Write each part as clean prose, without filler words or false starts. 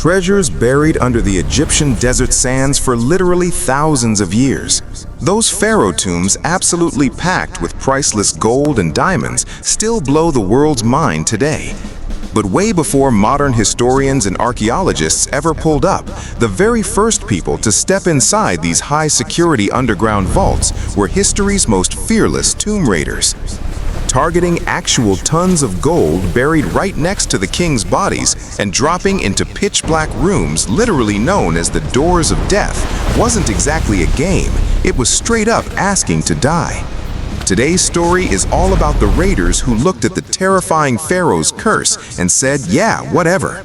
treasures buried under the Egyptian desert sands for literally thousands of years. Those pharaoh tombs, absolutely packed with priceless gold and diamonds, still blow the world's mind today. But way before modern historians and archaeologists ever pulled up, the very first people to step inside these high-security underground vaults were history's most fearless tomb raiders. Targeting actual tons of gold buried right next to the king's bodies and dropping into pitch-black rooms literally known as the Doors of Death wasn't exactly a game, it was straight up asking to die. Today's story is all about the raiders who looked at the terrifying Pharaoh's Curse and said, yeah, whatever.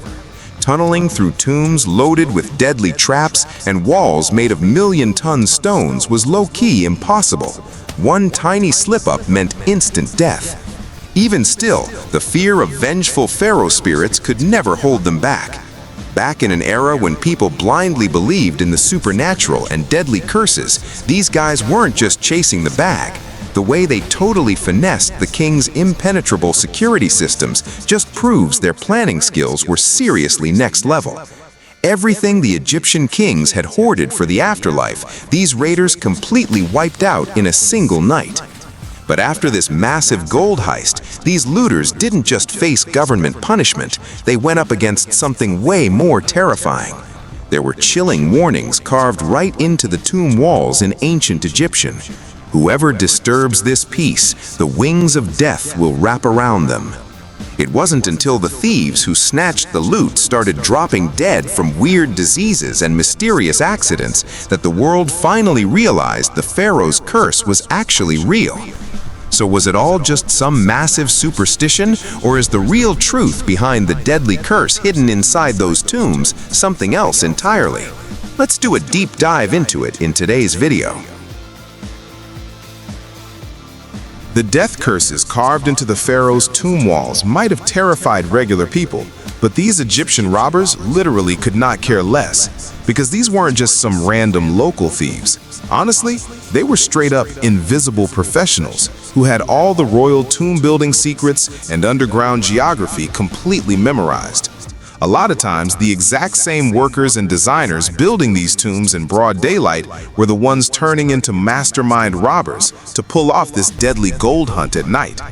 Tunneling through tombs loaded with deadly traps and walls made of million-ton stones was low-key impossible. One tiny slip-up meant instant death. Even still, the fear of vengeful pharaoh spirits could never hold them back. Back in an era when people blindly believed in the supernatural and deadly curses, these guys weren't just chasing the bag. The way they totally finessed the king's impenetrable security systems just proves their planning skills were seriously next level. Everything the Egyptian kings had hoarded for the afterlife, these raiders completely wiped out in a single night. But after this massive gold heist, these looters didn't just face government punishment, they went up against something way more terrifying. There were chilling warnings carved right into the tomb walls in ancient Egyptian. Whoever disturbs this peace, the wings of death will wrap around them. It wasn't until the thieves who snatched the loot started dropping dead from weird diseases and mysterious accidents that the world finally realized the Pharaoh's Curse was actually real. So was it all just some massive superstition, or is the real truth behind the deadly curse hidden inside those tombs something else entirely? Let's do a deep dive into it in today's video. The death curses carved into the pharaoh's tomb walls might have terrified regular people, but these Egyptian robbers literally could not care less, because these weren't just some random local thieves. Honestly, they were straight-up invisible professionals who had all the royal tomb-building secrets and underground geography completely memorized. A lot of times, the exact same workers and designers building these tombs in broad daylight were the ones turning into mastermind robbers to pull off this deadly gold hunt at night.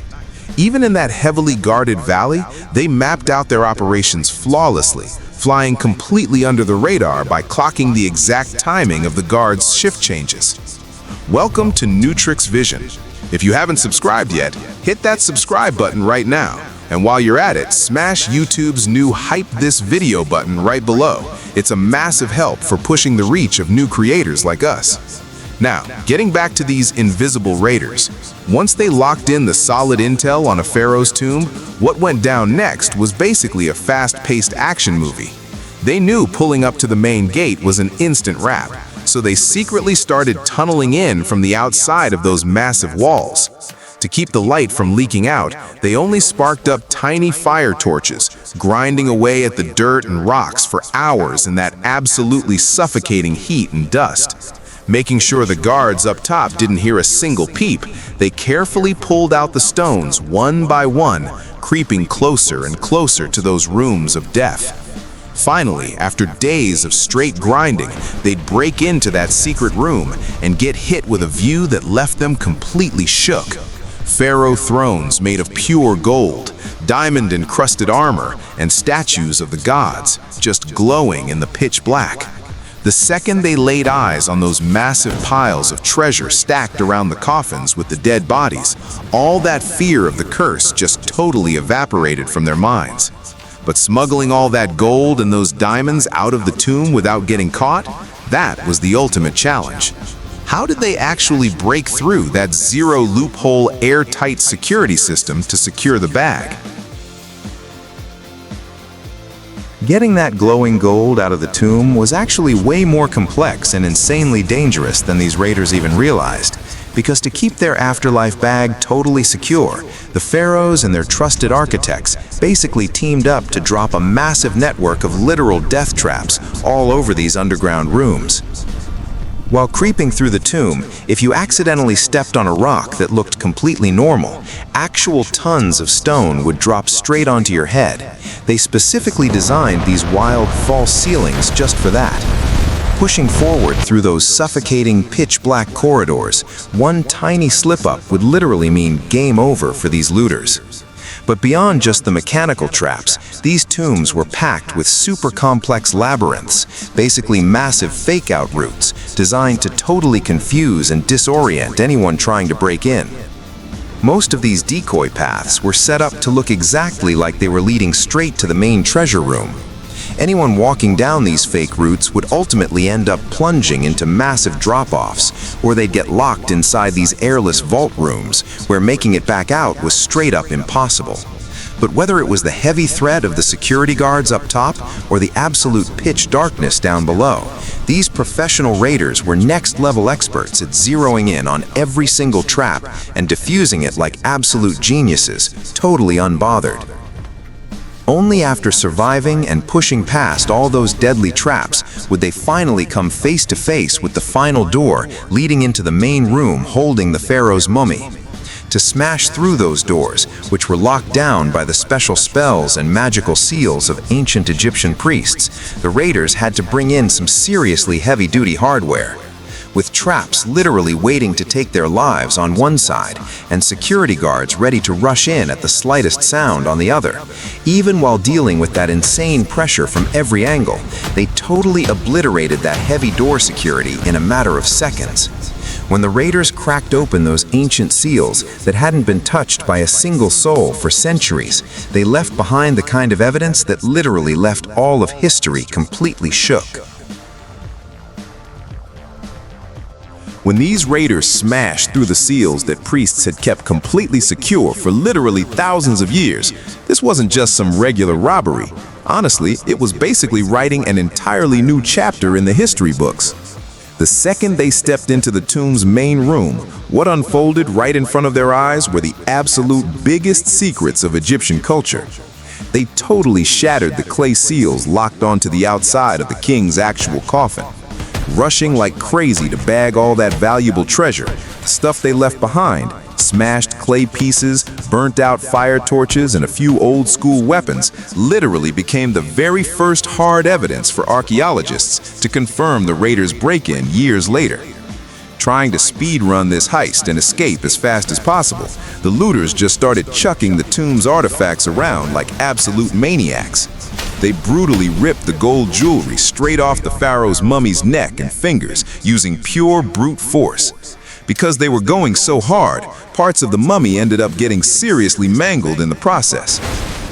Even in that heavily guarded valley, they mapped out their operations flawlessly, flying completely under the radar by clocking the exact timing of the guards' shift changes. Welcome to Neutrix Vision. If you haven't subscribed yet, hit that subscribe button right now. And while you're at it, smash YouTube's new Hype This Video button right below. It's a massive help for pushing the reach of new creators like us. Now, getting back to these invisible raiders. Once they locked in the solid intel on a pharaoh's tomb, what went down next was basically a fast-paced action movie. They knew pulling up to the main gate was an instant wrap, so they secretly started tunneling in from the outside of those massive walls. To keep the light from leaking out, they only sparked up tiny fire torches, grinding away at the dirt and rocks for hours in that absolutely suffocating heat and dust. Making sure the guards up top didn't hear a single peep, they carefully pulled out the stones one by one, creeping closer and closer to those rooms of death. Finally, after days of straight grinding, they'd break into that secret room and get hit with a view that left them completely shook. Pharaoh thrones made of pure gold, diamond-encrusted armor, and statues of the gods, just glowing in the pitch black. The second they laid eyes on those massive piles of treasure stacked around the coffins with the dead bodies, all that fear of the curse just totally evaporated from their minds. But smuggling all that gold and those diamonds out of the tomb without getting caught, that was the ultimate challenge. How did they actually break through that zero-loophole, airtight security system to secure the bag? Getting that glowing gold out of the tomb was actually way more complex and insanely dangerous than these raiders even realized, because to keep their afterlife bag totally secure, the pharaohs and their trusted architects basically teamed up to drop a massive network of literal death traps all over these underground rooms. While creeping through the tomb, if you accidentally stepped on a rock that looked completely normal, actual tons of stone would drop straight onto your head. They specifically designed these wild, false ceilings just for that. Pushing forward through those suffocating, pitch-black corridors, one tiny slip-up would literally mean game over for these looters. But beyond just the mechanical traps, these tombs were packed with super complex labyrinths, basically massive fake-out routes, designed to totally confuse and disorient anyone trying to break in. Most of these decoy paths were set up to look exactly like they were leading straight to the main treasure room. Anyone walking down these fake routes would ultimately end up plunging into massive drop-offs, or they'd get locked inside these airless vault rooms, where making it back out was straight up impossible. But whether it was the heavy threat of the security guards up top, or the absolute pitch darkness down below, these professional raiders were next-level experts at zeroing in on every single trap and defusing it like absolute geniuses, totally unbothered. Only after surviving and pushing past all those deadly traps would they finally come face to face with the final door leading into the main room holding the pharaoh's mummy. To smash through those doors, which were locked down by the special spells and magical seals of ancient Egyptian priests, the raiders had to bring in some seriously heavy-duty hardware. With traps literally waiting to take their lives on one side and security guards ready to rush in at the slightest sound on the other. Even while dealing with that insane pressure from every angle, they totally obliterated that heavy door security in a matter of seconds. When the raiders cracked open those ancient seals that hadn't been touched by a single soul for centuries, they left behind the kind of evidence that literally left all of history completely shook. When these raiders smashed through the seals that priests had kept completely secure for literally thousands of years, this wasn't just some regular robbery. Honestly, it was basically writing an entirely new chapter in the history books. The second they stepped into the tomb's main room, what unfolded right in front of their eyes were the absolute biggest secrets of Egyptian culture. They totally shattered the clay seals locked onto the outside of the king's actual coffin. Rushing like crazy to bag all that valuable treasure, stuff they left behind, smashed clay pieces, burnt out fire torches, and a few old-school weapons, literally became the very first hard evidence for archaeologists to confirm the raiders' break-in years later. Trying to speed-run this heist and escape as fast as possible, the looters just started chucking the tomb's artifacts around like absolute maniacs. They brutally ripped the gold jewelry straight off the pharaoh's mummy's neck and fingers using pure brute force. Because they were going so hard, parts of the mummy ended up getting seriously mangled in the process.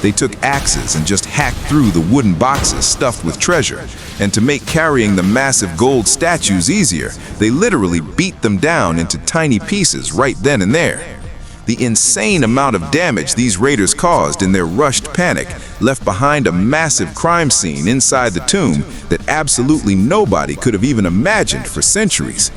They took axes and just hacked through the wooden boxes stuffed with treasure. And to make carrying the massive gold statues easier, they literally beat them down into tiny pieces right then and there. The insane amount of damage these raiders caused in their rushed panic left behind a massive crime scene inside the tomb that absolutely nobody could have even imagined for centuries.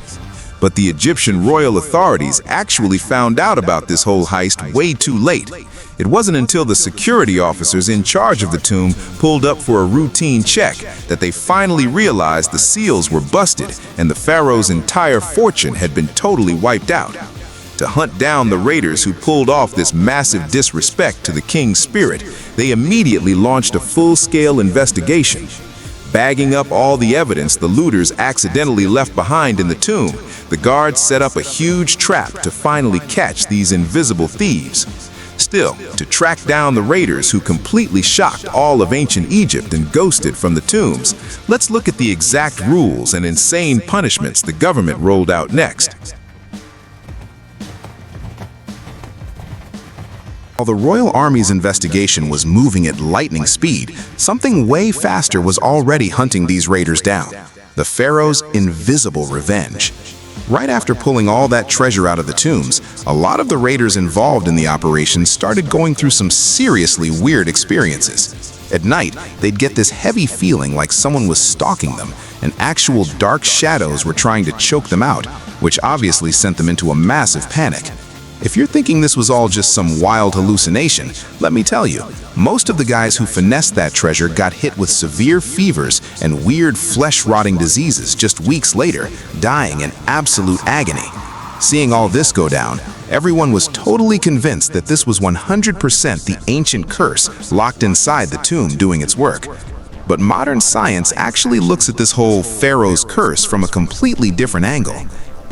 But the Egyptian royal authorities actually found out about this whole heist way too late. It wasn't until the security officers in charge of the tomb pulled up for a routine check that they finally realized the seals were busted and the pharaoh's entire fortune had been totally wiped out. To hunt down the raiders who pulled off this massive disrespect to the king's spirit, they immediately launched a full-scale investigation. Bagging up all the evidence the looters accidentally left behind in the tomb, the guards set up a huge trap to finally catch these invisible thieves. Still, to track down the raiders who completely shocked all of ancient Egypt and ghosted from the tombs, let's look at the exact rules and insane punishments the government rolled out next. While the Royal Army's investigation was moving at lightning speed, something way faster was already hunting these raiders down: the Pharaoh's invisible revenge. Right after pulling all that treasure out of the tombs, a lot of the raiders involved in the operation started going through some seriously weird experiences. At night, they'd get this heavy feeling like someone was stalking them, and actual dark shadows were trying to choke them out, which obviously sent them into a massive panic. If you're thinking this was all just some wild hallucination, let me tell you, most of the guys who finessed that treasure got hit with severe fevers and weird flesh-rotting diseases just weeks later, dying in absolute agony. Seeing all this go down, everyone was totally convinced that this was 100% the ancient curse locked inside the tomb doing its work. But modern science actually looks at this whole Pharaoh's Curse from a completely different angle.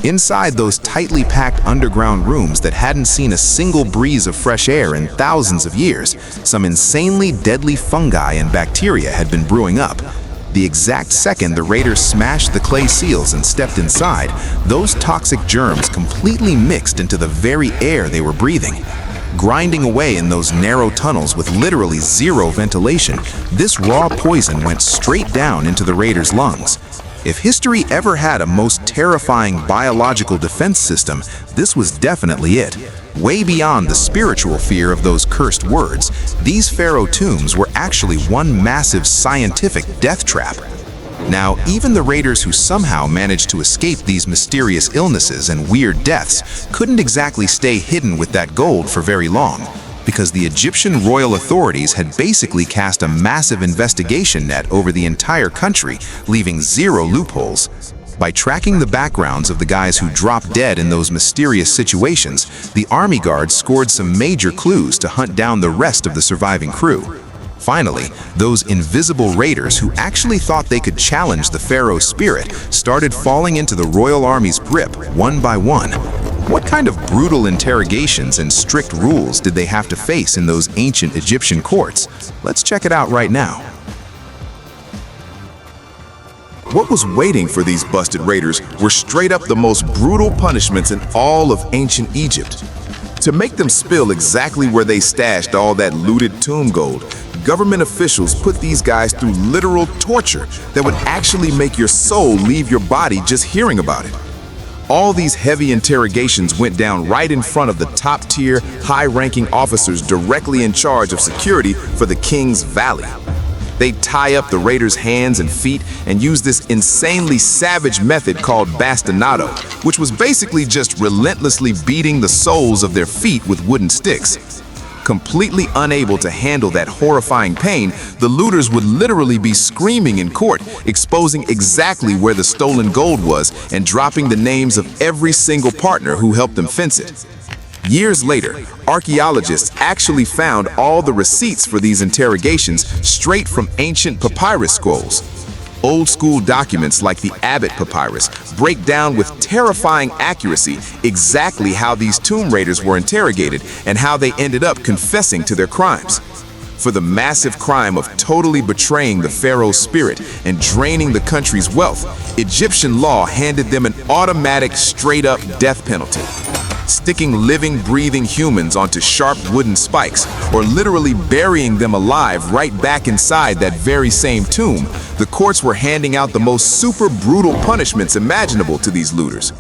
Inside those tightly packed underground rooms that hadn't seen a single breeze of fresh air in thousands of years, some insanely deadly fungi and bacteria had been brewing up. The exact second the raiders smashed the clay seals and stepped inside, those toxic germs completely mixed into the very air they were breathing. Grinding away in those narrow tunnels with literally zero ventilation, this raw poison went straight down into the raiders' lungs. If history ever had a most terrifying biological defense system, this was definitely it. Way beyond the spiritual fear of those cursed words, these pharaoh tombs were actually one massive scientific death trap. Now, even the raiders who somehow managed to escape these mysterious illnesses and weird deaths couldn't exactly stay hidden with that gold for very long, because the Egyptian royal authorities had basically cast a massive investigation net over the entire country, leaving zero loopholes. By tracking the backgrounds of the guys who dropped dead in those mysterious situations, the army guards scored some major clues to hunt down the rest of the surviving crew. Finally, those invisible raiders who actually thought they could challenge the pharaoh's spirit started falling into the royal army's grip one by one. What kind of brutal interrogations and strict rules did they have to face in those ancient Egyptian courts? Let's check it out right now. What was waiting for these busted raiders were straight up the most brutal punishments in all of ancient Egypt. To make them spill exactly where they stashed all that looted tomb gold, government officials put these guys through literal torture that would actually make your soul leave your body just hearing about it. All these heavy interrogations went down right in front of the top-tier, high-ranking officers directly in charge of security for the King's Valley. They'd tie up the raiders' hands and feet and use this insanely savage method called bastinado, which was basically just relentlessly beating the soles of their feet with wooden sticks. Completely unable to handle that horrifying pain, the looters would literally be screaming in court, exposing exactly where the stolen gold was and dropping the names of every single partner who helped them fence it. Years later, archaeologists actually found all the receipts for these interrogations straight from ancient papyrus scrolls. Old-school documents like the Abbott Papyrus break down with terrifying accuracy exactly how these tomb raiders were interrogated and how they ended up confessing to their crimes. For the massive crime of totally betraying the pharaoh's spirit and draining the country's wealth, Egyptian law handed them an automatic, straight-up death penalty. Sticking living, breathing humans onto sharp wooden spikes, or literally burying them alive right back inside that very same tomb, the courts were handing out the most super brutal punishments imaginable to these looters.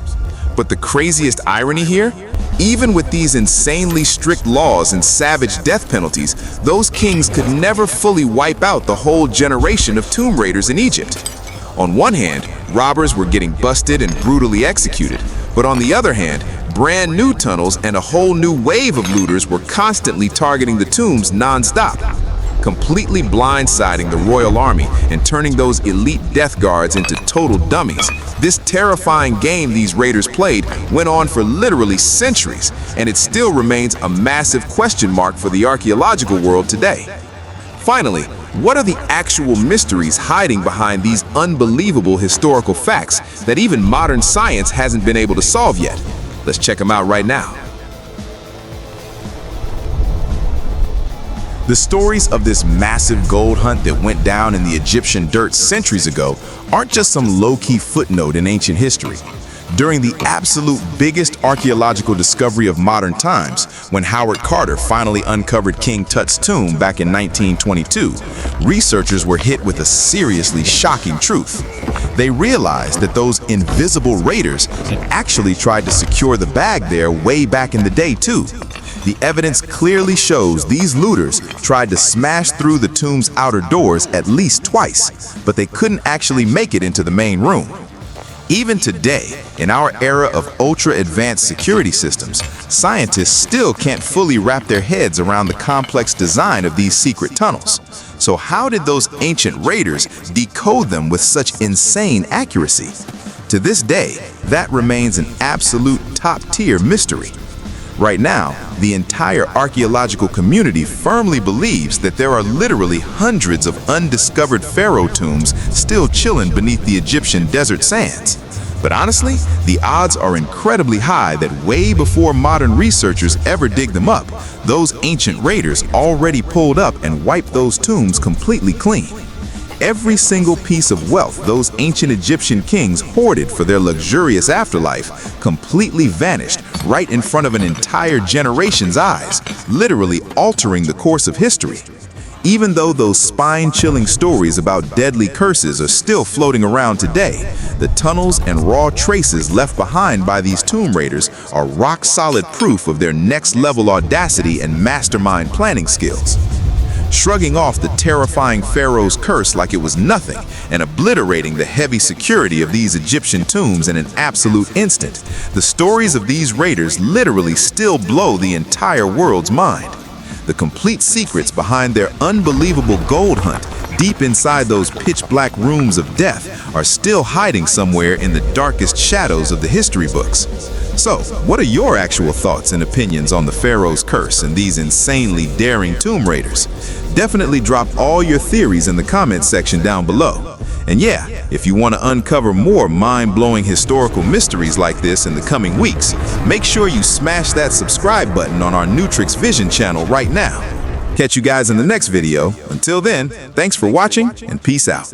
But the craziest irony here? Even with these insanely strict laws and savage death penalties, those kings could never fully wipe out the whole generation of tomb raiders in Egypt. On one hand, robbers were getting busted and brutally executed, but on the other hand, brand new tunnels and a whole new wave of looters were constantly targeting the tombs non-stop, completely blindsiding the royal army and turning those elite death guards into total dummies. This terrifying game these raiders played went on for literally centuries, and it still remains a massive question mark for the archaeological world today. Finally, what are the actual mysteries hiding behind these unbelievable historical facts that even modern science hasn't been able to solve yet? Let's check them out right now. The stories of this massive gold hunt that went down in the Egyptian dirt centuries ago aren't just some low-key footnote in ancient history. During the absolute biggest archaeological discovery of modern times, when Howard Carter finally uncovered King Tut's tomb back in 1922, researchers were hit with a seriously shocking truth. They realized that those invisible raiders had actually tried to secure the bag there way back in the day too. The evidence clearly shows these looters tried to smash through the tomb's outer doors at least twice, but they couldn't actually make it into the main room. Even today, in our era of ultra-advanced security systems, scientists still can't fully wrap their heads around the complex design of these secret tunnels. So how did those ancient raiders decode them with such insane accuracy? To this day, that remains an absolute top-tier mystery. Right now, the entire archaeological community firmly believes that there are literally hundreds of undiscovered pharaoh tombs still chilling beneath the Egyptian desert sands. But honestly, the odds are incredibly high that way before modern researchers ever dig them up, those ancient raiders already pulled up and wiped those tombs completely clean. Every single piece of wealth those ancient Egyptian kings hoarded for their luxurious afterlife completely vanished right in front of an entire generation's eyes, literally altering the course of history. Even though those spine-chilling stories about deadly curses are still floating around today, the tunnels and raw traces left behind by these tomb raiders are rock-solid proof of their next-level audacity and mastermind planning skills. Shrugging off the terrifying Pharaoh's curse like it was nothing and obliterating the heavy security of these Egyptian tombs in an absolute instant, the stories of these raiders literally still blow the entire world's mind. The complete secrets behind their unbelievable gold hunt deep inside those pitch-black rooms of death are still hiding somewhere in the darkest shadows of the history books. So, what are your actual thoughts and opinions on the Pharaoh's Curse and these insanely daring tomb raiders? Definitely drop all your theories in the comments section down below. And yeah, if you want to uncover more mind-blowing historical mysteries like this in the coming weeks, make sure you smash that subscribe button on our Neutrix Vision channel right now. Catch you guys in the next video. Until then, thanks for watching and peace out.